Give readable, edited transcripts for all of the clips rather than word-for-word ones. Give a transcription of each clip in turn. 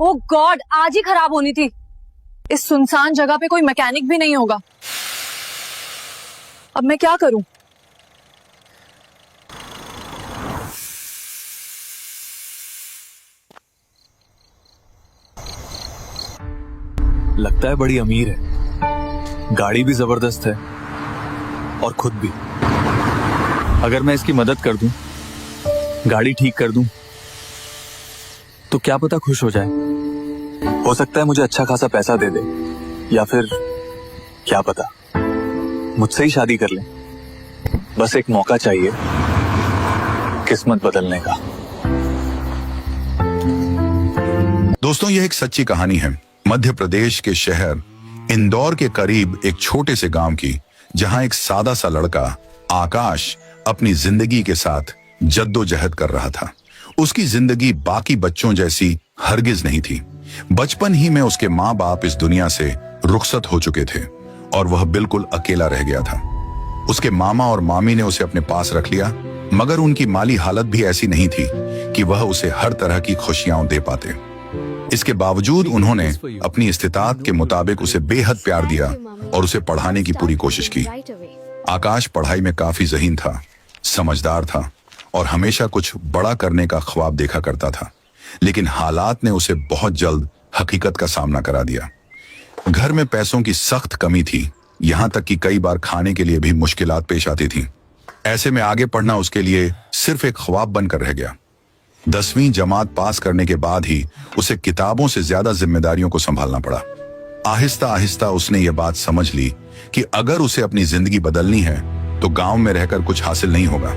ओह God, आज ही खराब होनी थी। इस सुनसान जगह पे कोई मैकेनिक भी नहीं होगा। अब मैं क्या करूं? लगता है बड़ी अमीर है, गाड़ी भी जबरदस्त है और खुद भी। अगर मैं इसकी मदद कर दूं, गाड़ी ठीक कर दूं, तो क्या पता खुश हो जाए। हो सकता है मुझे अच्छा खासा पैसा दे दे, या फिर क्या पता मुझसे ही शादी कर ले। बस एक मौका चाहिए किस्मत बदलने का। दोस्तों, यह एक सच्ची कहानी है मध्य प्रदेश के शहर इंदौर के करीब एक छोटे से गांव की, जहां एक सादा सा लड़का आकाश अपनी जिंदगी के साथ जद्दोजहद कर रहा था। उसकी जिंदगी बाकी बच्चों जैसी हरगिज नहीं थी। बचपन ही में उसके माँ बाप इस दुनिया से रुखसत हो चुके थे और वह बिल्कुल अकेला रह गया था। उसके मामा और मामी ने उसे अपने पास रख लिया, मगर उनकी माली हालत भी ऐसी नहीं थी कि वह उसे हर तरह की खुशियां दे पाते। इसके बावजूद उन्होंने अपनी इस्तिताअत के मुताबिक उसे बेहद प्यार दिया और उसे पढ़ाने की पूरी कोशिश की। आकाश पढ़ाई में काफी ज़हीन था, समझदार था और हमेशा कुछ बड़ा करने का ख्वाब देखा करता था। लेकिन हालात ने उसे बहुत जल्द हकीकत का सामना करा दिया। घर में पैसों की सख्त कमी थी, यहाँ तक कि कई बार खाने के लिए भी मुश्किलात पेश आती थी। ऐसे में आगे पढ़ना उसके लिए सिर्फ एक ख्वाब बनकर रह गया। 10वीं जमात पास करने के बाद ही उसे किताबों से ज्यादा जिम्मेदारियों को संभालना पड़ा। आहिस्ता आहिस्ता उसने ये बात समझ ली कि अगर उसे अपनी जिंदगी बदलनी है तो गांव में रहकर कुछ हासिल नहीं होगा।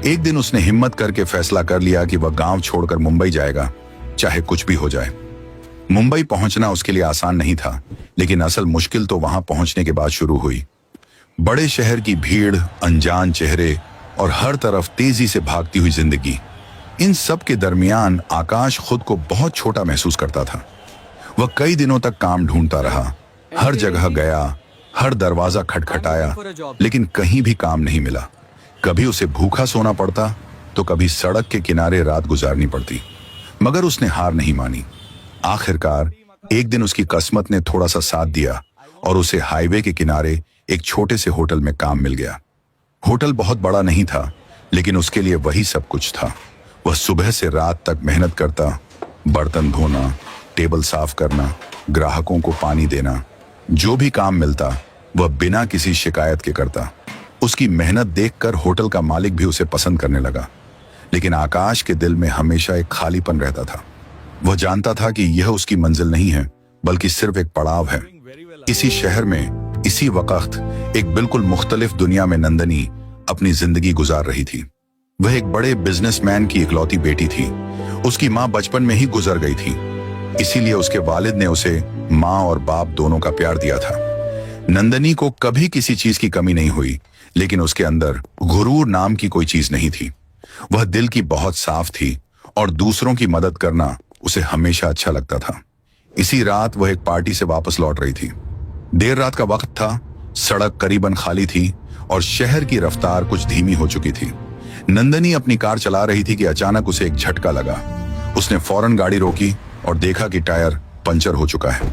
एक दिन उसने हिम्मत करके फैसला कर लिया कि वह गांव छोड़कर मुंबई जाएगा, चाहे कुछ भी हो जाए। मुंबई पहुंचना उसके लिए आसान नहीं था, लेकिन असल मुश्किल तो वहां पहुंचने के बाद शुरू हुई। बड़े शहर की भीड़, अनजान चेहरे और हर तरफ तेजी से भागती हुई जिंदगी, इन सब के दरमियान आकाश खुद को बहुत छोटा महसूस करता था। वह कई दिनों तक काम ढूंढता रहा, हर जगह गया, हर दरवाजा खटखटाया, लेकिन कहीं भी काम नहीं मिला। कभी उसे भूखा सोना पड़ता तो कभी सड़क के किनारे रात गुजारनी पड़ती, मगर उसने हार नहीं मानी। आखिरकार एक दिन उसकी किस्मत ने थोड़ा सा साथ दिया और उसे हाईवे के किनारे एक छोटे से होटल में काम मिल गया। होटल बहुत बड़ा नहीं था, लेकिन उसके लिए वही सब कुछ था। वह सुबह से रात तक मेहनत करता, बर्तन धोना, टेबल साफ करना, ग्राहकों को पानी देना, जो भी काम मिलता वह बिना किसी शिकायत के करता। उसकी मेहनत देखकर होटल का मालिक भी उसे पसंद करने लगा। लेकिन आकाश के दिल में हमेशा एक खालीपन रहता था। वह जानता था कि यह उसकी मंजिल नहीं है, बल्कि सिर्फ एक पड़ाव है। इसी शहर में इसी वक्त एक बिल्कुल मुख्तलिफ दुनिया में नंदनी अपनी जिंदगी गुजार रही थी। वह एक बड़े बिजनेसमैन की इकलौती बेटी थी। उसकी माँ बचपन में ही गुजर गई थी, इसीलिए उसके वालिद ने उसे माँ और बाप दोनों का प्यार दिया था। नंदनी को कभी किसी चीज की कमी नहीं हुई, लेकिन उसके अंदर गुरूर नाम की कोई चीज नहीं थी। वह दिल की बहुत साफ थी और दूसरों की मदद करना उसे हमेशा अच्छा लगता था। इसी रात वह एक पार्टी से वापस लौट रही थी। देर रात का वक्त था, सड़क करीबन खाली थी और शहर की रफ्तार कुछ धीमी हो चुकी थी। नंदनी अपनी कार चला रही थी कि अचानक उसे एक झटका लगा। उसने फौरन गाड़ी रोकी और देखा कि टायर पंचर हो चुका है।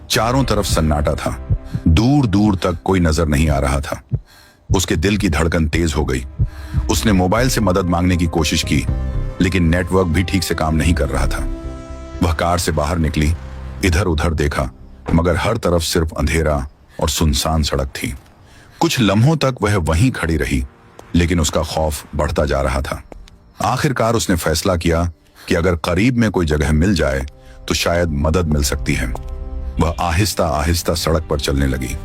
चारों तरफ सन्नाटा था, दूर दूर तक कोई नजर नहीं आ रहा था। उसके दिल की धड़कन तेज हो गई। उसने मोबाइल से मदद मांगने की कोशिश की, लेकिन नेटवर्क भी ठीक से काम नहीं कर रहा था। वह कार से बाहर निकली, इधर उधर देखा, मगर हर तरफ सिर्फ अंधेरा और सुनसान सड़क थी। कुछ लम्हों तक वह वहीं खड़ी रही, लेकिन उसका खौफ बढ़ता जा रहा था। आखिरकार उसने फैसला किया कि अगर करीब में कोई जगह मिल जाए तो शायद मदद मिल सकती है। वह आहिस्ता आहिस्ता सड़क पर चलने लगी।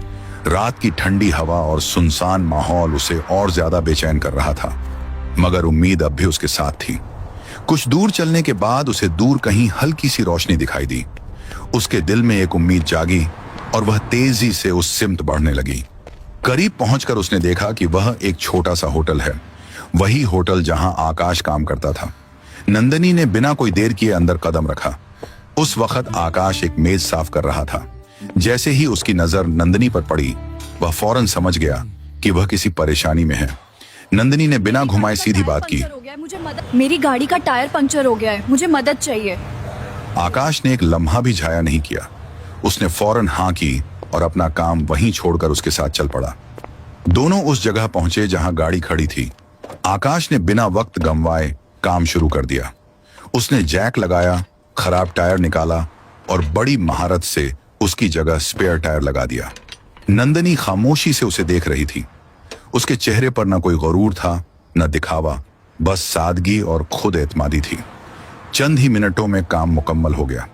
रात की ठंडी हवा और सुनसान माहौल उसे और ज्यादा बेचैन कर रहा था, मगर उम्मीद अब भी उसके साथ थी। कुछ दूर चलने के बाद उसे दूर कहीं हल्की सी रोशनी दिखाई दी। उसके दिल में एक उम्मीद जागी और वह तेजी से उस सिमत बढ़ने लगी। करीब पहुंचकर उसने देखा कि वह एक छोटा सा होटल है, वही होटल जहां आकाश काम करता था। नंदनी ने बिना कोई देर किए अंदर कदम रखा। उस वक्त आकाश एक मेज साफ कर रहा था। जैसे ही उसकी नजर नंदनी पर पड़ी, वह फौरन समझ गया कि वह किसी परेशानी में है। नंदनी ने बिना घुमाए सीधी बात की, मेरी गाड़ी का टायर पंचर हो गया है, मुझे मदद चाहिए। आकाश ने एक लम्हा भी झाया नहीं किया। उसने फौरन हाँ की और अपना काम वहीं छोड़कर उसके साथ चल पड़ा। दोनों उस जगह पहुंचे जहां गाड़ी खड़ी थी। आकाश ने बिना वक्त गंवाए काम शुरू कर दिया। उसने जैक लगाया, खराब टायर निकाला और बड़ी महारत से उसकी जगह स्पेयर टायर लगा दिया। नंदनी खामोशी से उसे देख रही थी। उसके चेहरे पर न कोई गरूर था, न दिखावा, बस सादगी और खुद एतमादी थी। चंद ही मिनटों में काम मुकम्मल हो गया।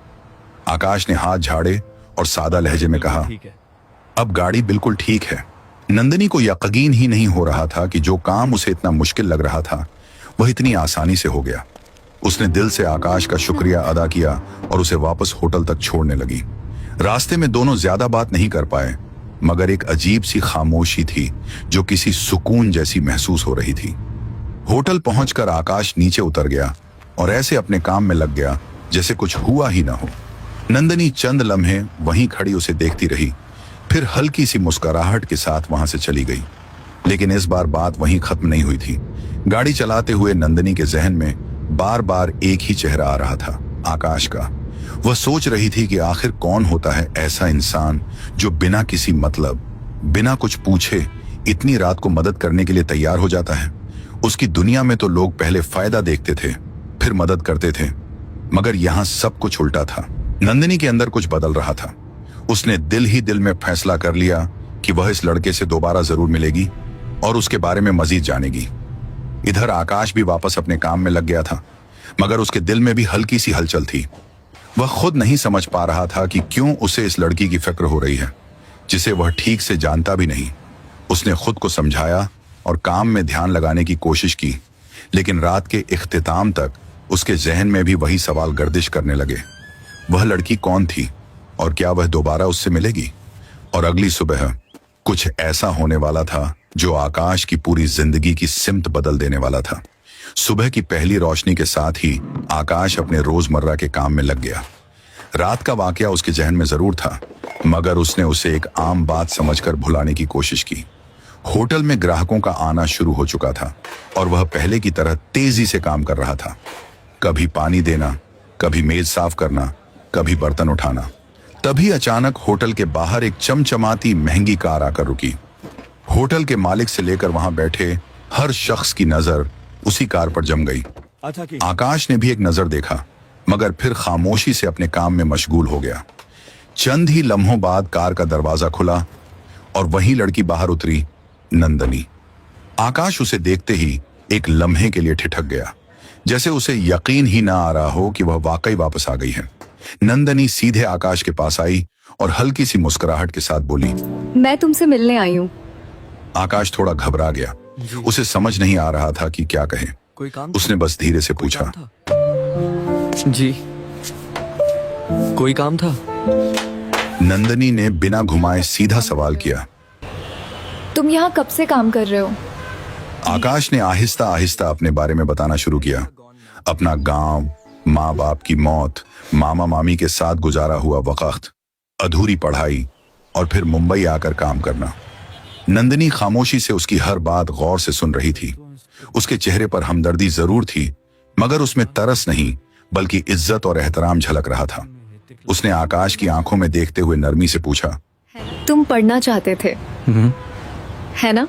आकाश ने हाथ झाड़े और सादा लहजे में कहा, ठीक है। अब गाड़ी बिल्कुल ठीक है। नंदनी को यकीन ही नहीं हो रहा था कि जो काम उसे इतना मुश्किल लग रहा था वह इतनी आसानी से हो गया। उसने दिल से आकाश का शुक्रिया अदा किया और उसे वापस होटल तक छोड़ने लगी। रास्ते में दोनों ज्यादा बात नहीं कर पाए, मगर एक अजीब सी खामोशी थी जो किसी सुकून जैसी महसूस हो रही थी। होटल पहुंचकर आकाश नीचे उतर गया और ऐसे अपने काम में लग गया जैसे कुछ हुआ ही ना हो। नंदनी चंद लम्हे वहीं खड़ी उसे देखती रही, फिर हल्की सी मुस्कुराहट के साथ वहां से चली गई। लेकिन इस बार बात वहीं खत्म नहीं हुई थी। गाड़ी चलाते हुए नंदनी के जहन में बार बार एक ही चेहरा आ रहा था, आकाश का। वह सोच रही थी कि आखिर कौन होता है ऐसा इंसान जो बिना किसी मतलब, बिना कुछ पूछे इतनी रात को मदद करने के लिए तैयार हो जाता है। उसकी दुनिया में तो लोग पहले फायदा देखते थे, फिर मदद करते थे, मगर यहां सब कुछ उल्टा था। नंदनी के अंदर कुछ बदल रहा था। उसने दिल ही दिल में फैसला कर लिया कि वह इस लड़के से दोबारा जरूर मिलेगी और उसके बारे में मजीद जानेगी। इधर आकाश भी वापस अपने काम में लग गया था, मगर उसके दिल में भी हल्की सी हलचल थी। वह खुद नहीं समझ पा रहा था कि क्यों उसे इस लड़की की फिक्र हो रही है, जिसे वह ठीक से जानता भी नहीं। उसने खुद को समझाया और काम में ध्यान लगाने की कोशिश की, लेकिन रात के इख्तिताम तक उसके जहन में भी वही सवाल गर्दिश करने लगे। वह लड़की कौन थी और क्या वह दोबारा उससे मिलेगी? और अगली सुबह कुछ ऐसा होने वाला था जो आकाश की पूरी जिंदगी की सिमत बदल देने वाला था। सुबह की पहली रोशनी के साथ ही आकाश अपने रोजमर्रा के काम में लग गया। रात का वाकया उसके जहन में जरूर था, मगर उसने उसे एक आम बात समझकर भुलाने की कोशिश की। होटल में ग्राहकों का आना शुरू हो चुका था और वह पहले की तरह तेजी से काम कर रहा था। कभी पानी देना, कभी मेज साफ करना, कभी बर्तन उठाना। तभी अचानक होटल के बाहर एक चमचमाती महंगी कार आकर रुकी। होटल के मालिक से लेकर वहां बैठे हर शख्स की नजर उसी कार पर जम गई। आकाश ने भी एक नजर देखा, मगर फिर खामोशी से अपने काम में मशगूल हो गया। चंद ही लम्हों बाद कार का दरवाजा खुला और वही लड़की बाहर उतरी, नंदनी। आकाश उसे देखते ही एक लम्हे के लिए ठिठक गया, जैसे उसे यकीन ही ना आ रहा हो कि वह वाकई वापस आ गई है। नंदनी सीधे आकाश के पास आई और हल्की सी मुस्कुराहट के साथ बोली, मैं तुमसे मिलने आई हूँ। आकाश थोड़ा घबरा गया। उसे समझ नहीं आ रहा था कि क्या कहे। कोई काम? उसने बस धीरे से पूछा, जी, कोई काम था? नंदनी ने बिना घुमाए सीधा सवाल किया। तुम यहाँ कब से काम कर रहे हो? आकाश ने आहिस्ता आहिस्ता अपने बारे में बताना शुरू किया। अपना गांव, माँ बाप की मौत, मामा मामी के साथ गुजारा हुआ वक्त, अधूरी पढ़ाई और फिर मुंबई आकर काम करना। नंदनी खामोशी से उसकी हर बात गौर से सुन रही थी। उसके चेहरे पर हमदर्दी जरूर थी, मगर उसमें तरस नहीं बल्कि इज्जत और एहतराम झलक रहा था। उसने आकाश की आंखों में देखते हुए नरमी से पूछा, तुम पढ़ना चाहते थे, है ना?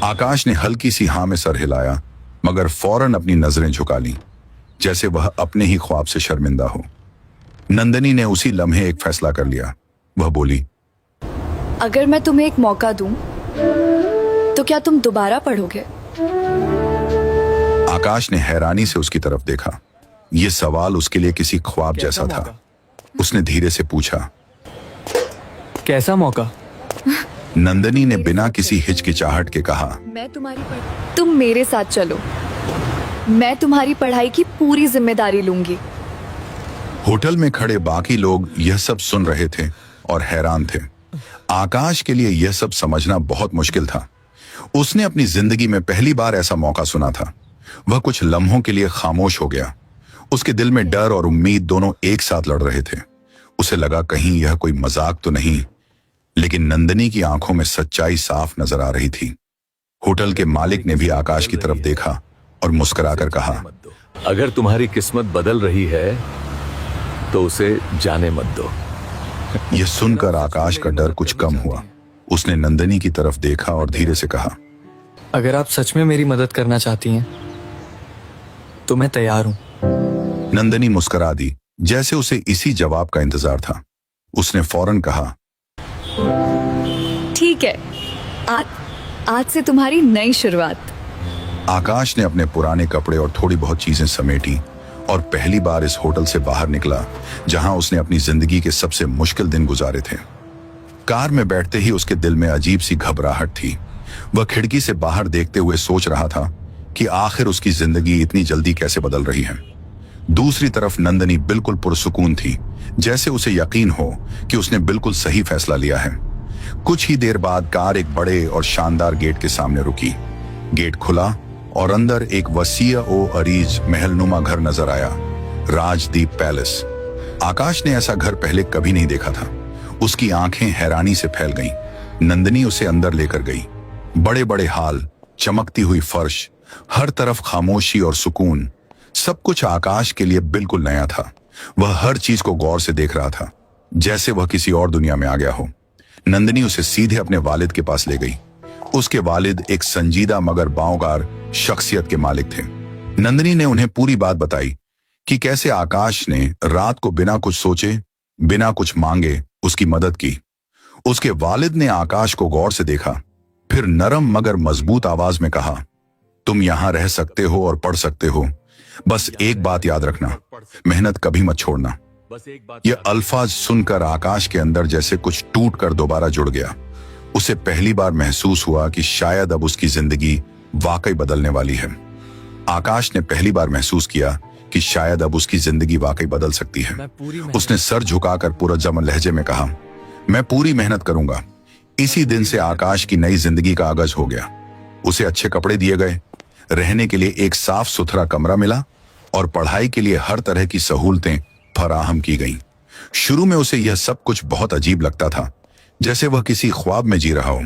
आकाश ने हल्की सी हाँ में सर हिलाया, मगर फौरन अपनी नजरें झुका ली, जैसे वह अपने ही ख्वाब से शर्मिंदा हो। नंदनी ने उसी लम्हे एक फैसला कर लिया। वह बोली, अगर मैं तुम्हें एक मौका दूं, तो क्या तुम दोबारा पढ़ोगे? आकाश ने हैरानी से उसकी तरफ देखा। यह सवाल उसके लिए किसी ख्वाब जैसा था। उसने धीरे से पूछा, कैसा मौका? नंदनी ने बिना किसी हिचकिचाहट के कहा, तुम मेरे साथ चलो, मैं तुम्हारी पढ़ाई की पूरी जिम्मेदारी लूंगी। होटल में खड़े बाकी लोग यह सब सुन रहे थे और हैरान थे। आकाश के लिए यह सब समझना बहुत मुश्किल था। उसने अपनी जिंदगी में पहली बार ऐसा मौका सुना था। वह कुछ लम्हों के लिए खामोश हो गया। उसके दिल में डर और उम्मीद दोनों एक साथ लड़ रहे थे। उसे लगा कहीं यह कोई मजाक तो नहीं, लेकिन नंदनी की आंखों में सच्चाई साफ नजर आ रही थी। होटल के मालिक ने भी आकाश की तरफ देखा और मुस्कुराकर कहा, अगर तुम्हारी किस्मत बदल रही है तो उसे जाने मत दो। यह सुनकर आकाश का डर कुछ कम हुआ। उसने नंदिनी की तरफ देखा और धीरे से कहा, अगर आप सच में मेरी मदद करना चाहती हैं तो मैं तैयार हूं। नंदिनी मुस्कुरा दी, जैसे उसे इसी जवाब का इंतजार था। उसने फौरन कहा, ठीक है, आज से तुम्हारी नई शुरुआत। आकाश ने अपने पुराने कपड़े और थोड़ी बहुत चीजें समेटी और पहली बार इस होटल से बाहर निकला जहां उसने अपनी जिंदगी के सबसे मुश्किल दिन गुजारे थे। कार में बैठते ही उसके दिल में अजीब सी घबराहट थी। वह खिड़की से बाहर देखते हुए सोच रहा था कि आखिर उसकी जिंदगी इतनी जल्दी कैसे बदल रही है। दूसरी तरफ नंदिनी बिल्कुल पुरसुकून थी, जैसे उसे यकीन हो कि उसने बिल्कुल सही फैसला लिया है। कुछ ही देर बाद कार एक बड़े और शानदार गेट के सामने रुकी। गेट खुला और अंदर एक वसीय ओ अरीज महलनुमा घर नजर आया, राजदीप पैलेस। आकाश ने ऐसा घर पहले कभी नहीं देखा था। उसकी आंखें हैरानी से फैल गईं। नंदिनी उसे अंदर लेकर गई। बड़े बड़े हाल, चमकती हुई फर्श, हर तरफ खामोशी और सुकून, सब कुछ आकाश के लिए बिल्कुल नया था। वह हर चीज को गौर से देख रहा था, जैसे वह किसी और दुनिया में आ गया हो। नंदिनी उसे सीधे अपने वालिद के पास ले गई। उसके वालिद एक संजीदा मगर बावगार शख्सियत के मालिक थे। नंदिनी ने उन्हें पूरी बात बताई कि कैसे आकाश ने रात को बिना कुछ सोचे, बिना कुछ मांगे उसकी मदद की। उसके वालिद ने आकाश को गौर से देखा, फिर नरम मगर मजबूत आवाज में कहा, तुम यहां रह सकते हो और पढ़ सकते हो, बस एक बात याद रखना, मेहनत कभी मत छोड़ना। यह अल्फाज सुनकर आकाश के अंदर जैसे कुछ टूट कर दोबारा जुड़ गया। उसे पहली बार महसूस हुआ कि शायद अब उसकी जिंदगी वाकई बदलने वाली है। आकाश ने पहली बार महसूस किया कि शायद अब उसकी जिंदगी वाकई बदल सकती है। उसने सर झुकाकर पुरजमन लहजे में कहा, मैं पूरी मेहनत करूंगा। इसी दिन से आकाश की नई जिंदगी का आगाज हो गया। उसे अच्छे कपड़े दिए गए, रहने के लिए एक साफ सुथरा कमरा मिला और पढ़ाई के लिए हर तरह की सहूलतें फराहम की गईं। शुरू में उसे यह सब कुछ बहुत अजीब लगता था, जैसे वह किसी ख्वाब में जी रहा हो,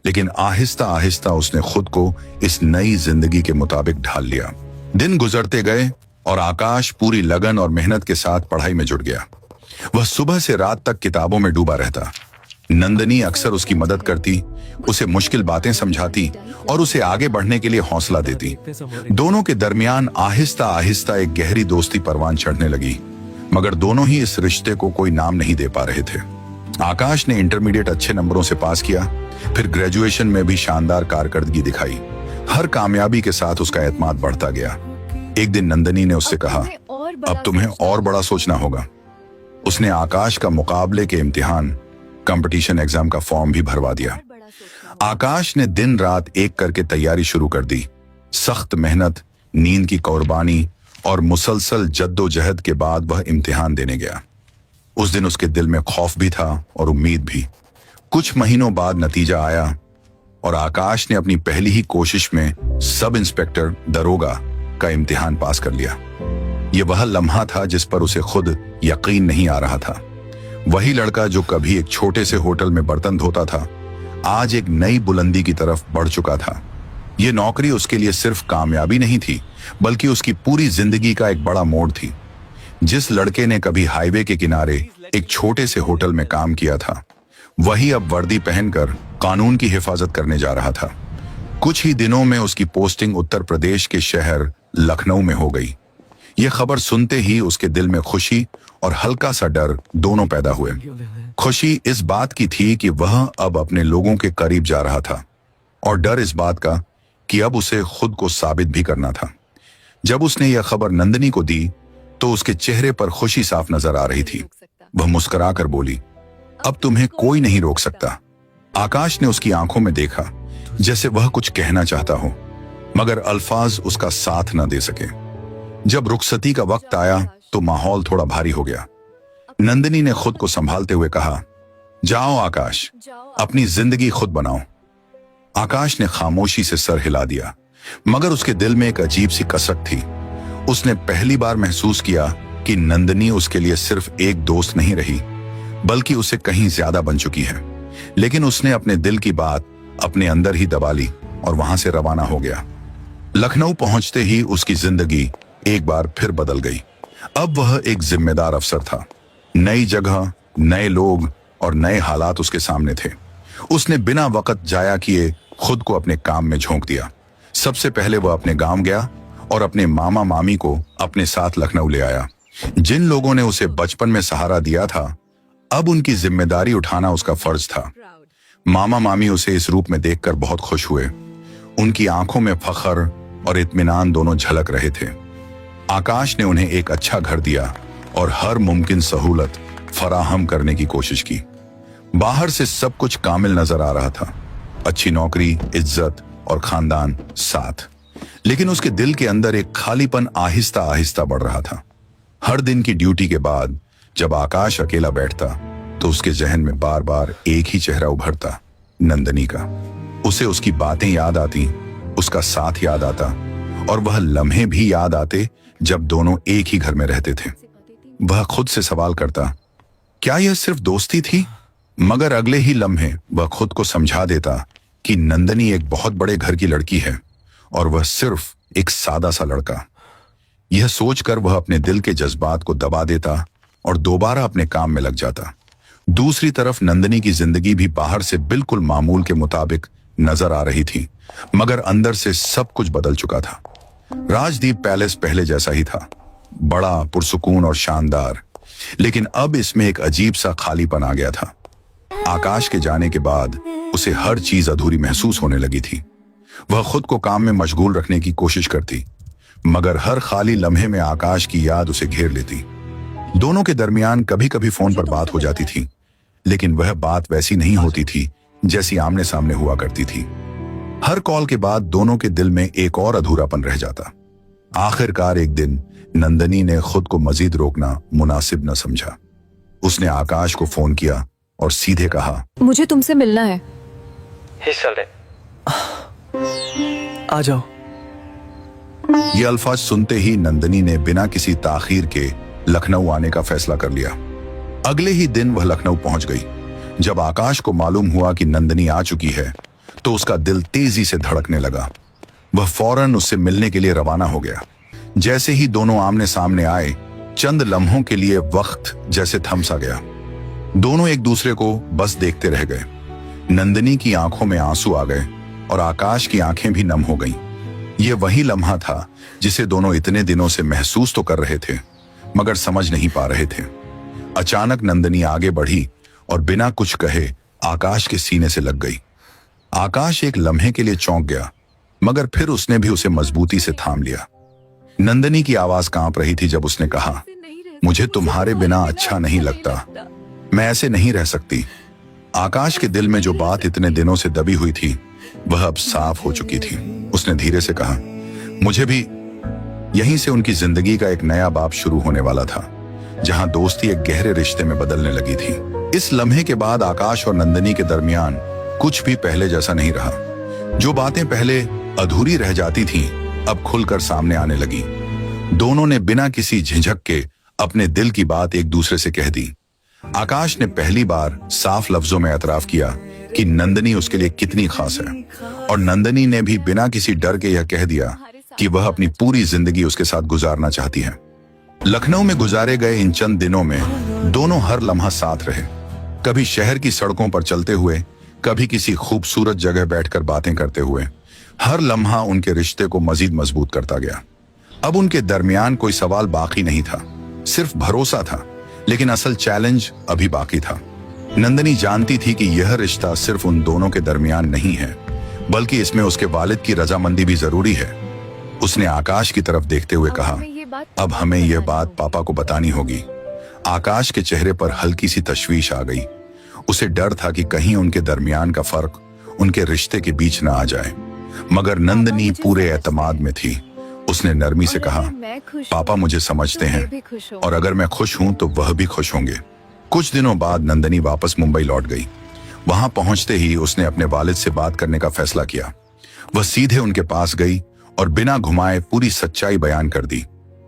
लेकिन आहिस्ता आहिस्ता उसने खुद को इस नई जिंदगी के मुताबिक ढाल लिया। दिन गुजरते गए और आकाश पूरी लगन और मेहनत के साथ पढ़ाई में जुट गया। वह सुबह से रात तक किताबों में डूबा रहता। नंदिनी अक्सर उसकी मदद करती, उसे मुश्किल बातें समझाती और उसे आगे बढ़ने के लिए हौसला देती। दोनों के दरमियान आहिस्ता आहिस्ता एक गहरी दोस्ती परवान चढ़ने लगी, मगर दोनों ही इस रिश्ते को कोई नाम नहीं दे पा रहे थे। आकाश ने इंटरमीडिएट अच्छे नंबरों से पास किया, फिर ग्रेजुएशन में भी शानदार कारकर्दगी दिखाई। हर कामयाबी के साथ उसका एतमाद बढ़ता गया। एक दिन नंदिनी ने उससे कहा, अब तुम्हें और बड़ा सोचना होगा। उसने आकाश का मुकाबले के इम्तिहान, कंपटीशन एग्जाम का फॉर्म भी भरवा दिया। आकाश ने दिन रात एक करके तैयारी शुरू कर दी। सख्त मेहनत, नींद की कुर्बानी और मुसलसल जद्दोजहद के बाद वह इम्तिहान देने गया। उस दिन उसके दिल में खौफ भी था और उम्मीद भी। कुछ महीनों बाद नतीजा आया और आकाश ने अपनी पहली ही कोशिश में सब इंस्पेक्टर दरोगा का इम्तिहान पास कर लिया। यह वह लम्हा था जिस पर उसे खुद यकीन नहीं आ रहा था। वही लड़का जो कभी एक छोटे से होटल में बर्तन धोता था, आज एक नई बुलंदी की तरफ बढ़ चुका था। यह नौकरी उसके लिए सिर्फ कामयाबी नहीं थी, बल्कि उसकी पूरी जिंदगी का एक बड़ा मोड़ थी। जिस लड़के ने कभी हाईवे के किनारे एक छोटे से होटल में काम किया था, वही अब वर्दी पहनकर कानून की हिफाजत करने जा रहा था। कुछ ही दिनों में उसकी पोस्टिंग उत्तर प्रदेश के शहर लखनऊ में हो गई। यह खबर सुनते ही उसके दिल में खुशी और हल्का सा डर दोनों पैदा हुए। खुशी इस बात की थी कि वह अब अपने लोगों के करीब जा रहा था, और डर इस बात का कि अब उसे खुद को साबित भी करना था। जब उसने यह खबर नंदिनी को दी तो उसके चेहरे पर खुशी साफ नजर आ रही थी। वह मुस्कुराकर बोली, अब तुम्हें कोई नहीं रोक सकता। आकाश ने उसकी आंखों में देखा, जैसे वह कुछ कहना चाहता हो, मगर अल्फाज उसका साथ न दे सके। जब रुखसती का वक्त आया तो माहौल थोड़ा भारी हो गया। नंदिनी ने खुद को संभालते हुए कहा, जाओ आकाश, अपनी जिंदगी खुद बनाओ। आकाश ने खामोशी से सर हिला दिया, मगर उसके दिल में एक अजीब सी कसक थी। उसने पहली बार महसूस किया कि नंदिनी उसके लिए सिर्फ एक दोस्त नहीं रही, बल्कि उसे कहीं ज्यादा बन चुकी है। लेकिन उसने अपने दिल की बात अपने अंदर ही दबा ली और वहां से रवाना हो गया। लखनऊ पहुंचते ही उसकी जिंदगी एक बार फिर बदल गई। अब वह एक जिम्मेदार अफसर था। नई जगह, नए लोग और नए हालात उसके सामने थे। उसने बिना वक्त जाया किए खुद को अपने काम में झोंक दिया। सबसे पहले वह अपने गांव गया और अपने मामा मामी को अपने साथ लखनऊ ले आया। जिन लोगों ने उसे बचपन में सहारा दिया था, अब उनकी जिम्मेदारी उठाना उसका फर्ज था। मामा मामी उसे इस रूप में देखकर बहुत खुश हुए। उनकी आंखों में फख्र और इत्मीनान दोनों झलक रहे थे। आकाश ने उन्हें एक अच्छा घर दिया और हर मुमकिन सहूलत फराहम करने की कोशिश की। बाहर से सब कुछ कामिल नजर आ रहा था, अच्छी नौकरी, इज्जत और खानदान साथ। लेकिन उसके दिल के अंदर एक खालीपन आहिस्ता आहिस्ता बढ़ रहा था। हर दिन की ड्यूटी के बाद जब आकाश अकेला बैठता तो उसके जहन में बार बार एक ही चेहरा उभरता, नंदनी का। उसे उसकी बातें याद आती, उसका साथ याद आता और वह लम्हे भी याद आते जब दोनों एक ही घर में रहते थे। वह खुद से सवाल करता, क्या यह सिर्फ दोस्ती थी? मगर अगले ही लम्हे वह खुद को समझा देता कि नंदनी एक बहुत बड़े घर की लड़की है और वह सिर्फ एक सादा सा लड़का। यह सोचकर वह अपने दिल के जज्बात को दबा देता और दोबारा अपने काम में लग जाता। दूसरी तरफ नंदनी की जिंदगी भी बाहर से बिल्कुल मामूल के मुताबिक नजर आ रही थी, मगर अंदर से सब कुछ बदल चुका था। राजदीप पैलेस पहले जैसा ही था, बड़ा, पुरसुकून और शानदार, लेकिन अब इसमें एक अजीब सा खालीपन आ गया था। आकाश के जाने के बाद उसे हर चीज अधूरी महसूस होने लगी थी। वह खुद को काम में मशगूल रखने की कोशिश करती, मगर हर खाली लम्हे में आकाश की याद उसे घेर लेती। दोनों के दरमियान कभी कभी फोन पर बात हो जाती थी, लेकिन वह बात वैसी नहीं होती थी जैसी आमने सामने हुआ करती थी। हर कॉल के बाद दोनों के दिल में एक और अधूरापन रह जाता। आखिरकार एक दिन नंदनी ने खुद को मजीद रोकना मुनासिब न समझा। उसने आकाश को फोन किया और सीधे कहा, मुझे तुमसे मिलना है। आ जाओ। ये अल्फाज सुनते ही नंदनी ने बिना किसी ताखीर के लखनऊ आने का फैसला कर लिया। अगले ही दिन वह लखनऊ पहुंच गई। जब आकाश को मालूम हुआ कि नंदनी आ चुकी है तो उसका दिल तेजी से धड़कने लगा। वह फौरन उससे मिलने के लिए रवाना हो गया। जैसे ही दोनों आमने सामने आए, चंद लम्हों के लिए वक्त जैसे थम सा गया। दोनों एक दूसरे को बस देखते रह गए। नंदनी की आंखों में आंसू आ गए और आकाश की आंखें भी नम हो गईं। यह वही लम्हा था जिसे दोनों इतने दिनों से महसूस तो कर रहे थे, मगर समझ नहीं पा रहे थे। अचानक नंदनी आगे बढ़ी और बिना कुछ कहे आकाश के सीने से लग गई। आकाश एक लम्हे के लिए चौंक गया, मगर फिर उसने भी उसे मजबूती से थाम लिया। नंदनी की आवाज कांप रही थी जब उसने कहा, मुझे तुम्हारे बिना अच्छा नहीं लगता, मैं ऐसे नहीं रह सकती। आकाश के दिल में जो बात इतने दिनों से दबी हुई थी वह अब साफ हो चुकी थी। उसने धीरे से कहा, मुझे भी। यहीं से उनकी जिंदगी का एक नया बाब शुरू होने वाला था, जहां दोस्ती एक गहरे रिश्ते में बदलने लगी थी। इस लम्हे के बाद आकाश और नंदनी के दरमियान कुछ भी पहले जैसा नहीं रहा। जो बातें पहले अधूरी रह जाती थीं, अब खुलकर सामने आने लगी। दोनों ने बिना किसी झिझक के अपने दिल की बात एक दूसरे से कह दी। आकाश ने पहली बार साफ लफ्जों में एतराफ किया कि नंदनी उसके लिए कितनी खास है, और नंदनी ने भी बिना किसी डर के यह कह दिया कि वह अपनी पूरी जिंदगी उसके साथ गुजारना चाहती है। लखनऊ में गुजारे गए इन चंद दिनों में दोनों हर लम्हा साथ रहे। कभी शहर की सड़कों पर चलते हुए, कभी किसी खूबसूरत जगह बैठकर बातें करते हुए। हर लम्हा उनके रिश्ते को मजीद मजबूत करता गया। अब उनके दरमियान कोई सवाल बाकी नहीं था, सिर्फ भरोसा था। लेकिन असल चैलेंज अभी बाकी था। नंदनी जानती थी कि यह रिश्ता सिर्फ उन दोनों के दरमियान नहीं है, बल्कि इसमें उसके वालिद की रजामंदी भी जरूरी है। उसने आकाश की तरफ देखते हुए कहा, अब हमें यह बात पापा को बतानी होगी। आकाश के चेहरे पर हल्की सी तशवीश आ गई। उसे डर था कि कहीं उनके दरमियान का फर्क उनके रिश्ते के बीच न आ जाए, मगर नंदनी पूरे एतमाद में थी। उसने नरमी से कहा, पापा मुझे समझते हैं, और अगर मैं खुश हूं तो वह भी खुश होंगे। कुछ दिनों बाद नंदनी वापस मुंबई लौट गई। वहां पहुंचते ही उसने अपने वालिद से बात करने का फैसला किया। वह सीधे उनके पास गई और बिना घुमाए पूरी सच्चाई बयान कर दी।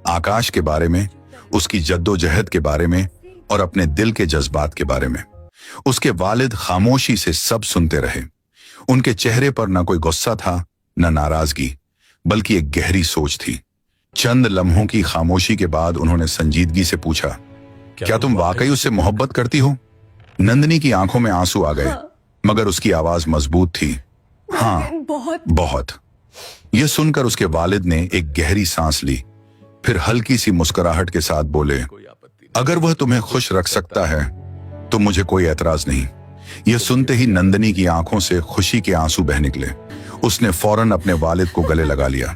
आकाश के बारे में, उसकी जद्दोजहद के बारे में और अपने दिल के जज्बात के बारे में। उसके वालिद खामोशी से सब सुनते रहे। उनके चेहरे पर न कोई गुस्सा था, न नाराजगी, बल्कि एक गहरी सोच थी। चंद लम्हों की खामोशी के बाद उन्होंने संजीदगी से पूछा, क्या तुम वाकई उससे मोहब्बत करती हो? नंदिनी की आंखों में आंसू आ गए, मगर उसकी आवाज मजबूत थी। हाँ, बहुत। यह सुनकर उसके वालिद ने एक गहरी सांस ली, फिर हल्की सी मुस्कुराहट के साथ बोले, अगर वह तुम्हें खुश रख सकता है तो मुझे कोई एतराज नहीं। यह सुनते ही नंदिनी की आंखों से खुशी के आंसू बह निकले। उसने फौरन अपने वालिद को गले लगा लिया।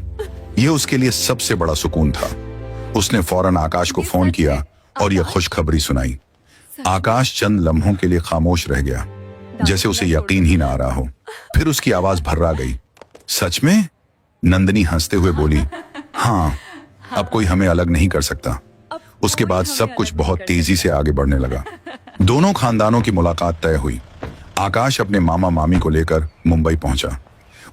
यह उसके लिए सबसे बड़ा सुकून था। उसने फौरन आकाश को फोन किया और यह खुशखबरी सुनाई। आकाश चंद लम्हों के लिए खामोश रह गया, जैसे उसे यकीन ही ना आ रहा हो। फिर उसकी आवाज भर्रा गई, सच में? नंदिनी हंसते हुए बोली, हाँ, अब कोई हमें अलग नहीं कर सकता। उसके बाद सब कुछ बहुत तेजी से आगे बढ़ने लगा। दोनों खानदानों की मुलाकात तय हुई। आकाश अपने मामा मामी को लेकर मुंबई पहुंचा।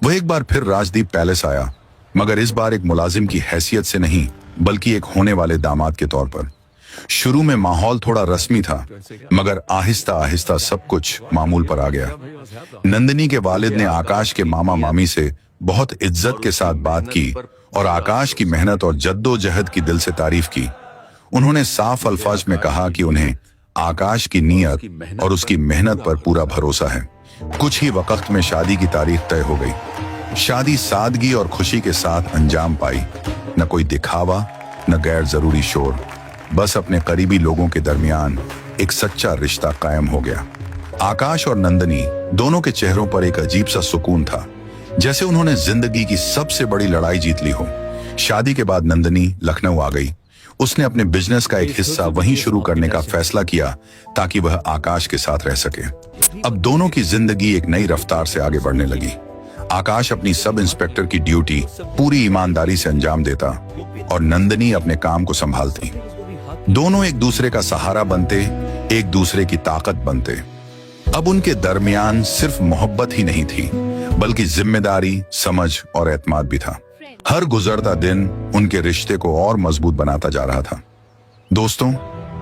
वह एक बार फिर राजदीप पैलेस आया, मगर इस बार एक मुलाजिम की हैसियत से नहीं, बल्कि एक होने वाले दामाद के तौर पर। शुरू में माहौल थोड़ा रस्मी था, मगर आहिस्ता आहिस्ता सब कुछ मामूल पर आ गया। नंदिनी के वालिद ने आकाश के मामा मामी से बहुत इज्जत के साथ बात की और आकाश की मेहनत और जद्दोजहद की दिल से तारीफ की। उन्होंने साफ अल्फाज में कहा कि उन्हें आकाश की नीयत और उसकी मेहनत पर पूरा भरोसा है। कुछ ही वक्त में शादी की तारीख तय हो गई। शादी सादगी और खुशी के साथ अंजाम पाई। न कोई दिखावा, न गैर जरूरी शोर, बस अपने करीबी लोगों के दरमियान एक सच्चा रिश्ता कायम हो गया। आकाश और नंदिनी दोनों के चेहरों पर एक अजीब सा सुकून था, जैसे उन्होंने जिंदगी की सबसे बड़ी लड़ाई जीत ली हो। शादी के बाद नंदिनी लखनऊ आ गई। उसने अपने बिजनेस का एक हिस्सा वहीं शुरू करने का फैसला किया ताकि वह आकाश के साथ रह सके। अब दोनों की जिंदगी एक नई रफ्तार से आगे बढ़ने लगी। आकाश अपनी सब इंस्पेक्टर की ड्यूटी पूरी ईमानदारी से अंजाम देता और नंदिनी अपने काम को संभालती। दोनों एक दूसरे का सहारा बनते, एक दूसरे की ताकत बनते। अब उनके दरमियान सिर्फ मोहब्बत ही नहीं थी, बल्कि जिम्मेदारी, समझ और एतमाद भी था। हर गुजरता दिन उनके रिश्ते को और मजबूत बनाता जा रहा था। दोस्तों,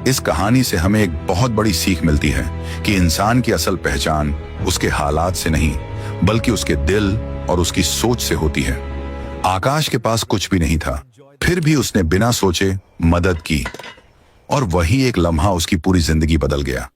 इस कहानी से हमें एक बहुत बड़ी सीख मिलती है कि इंसान की असल पहचान उसके हालात से नहीं, बल्कि उसके दिल और उसकी सोच से होती है। आकाश के पास कुछ भी नहीं था, फिर भी उसने बिना सोचे मदद की, और वही एक लम्हा उसकी पूरी जिंदगी बदल गया।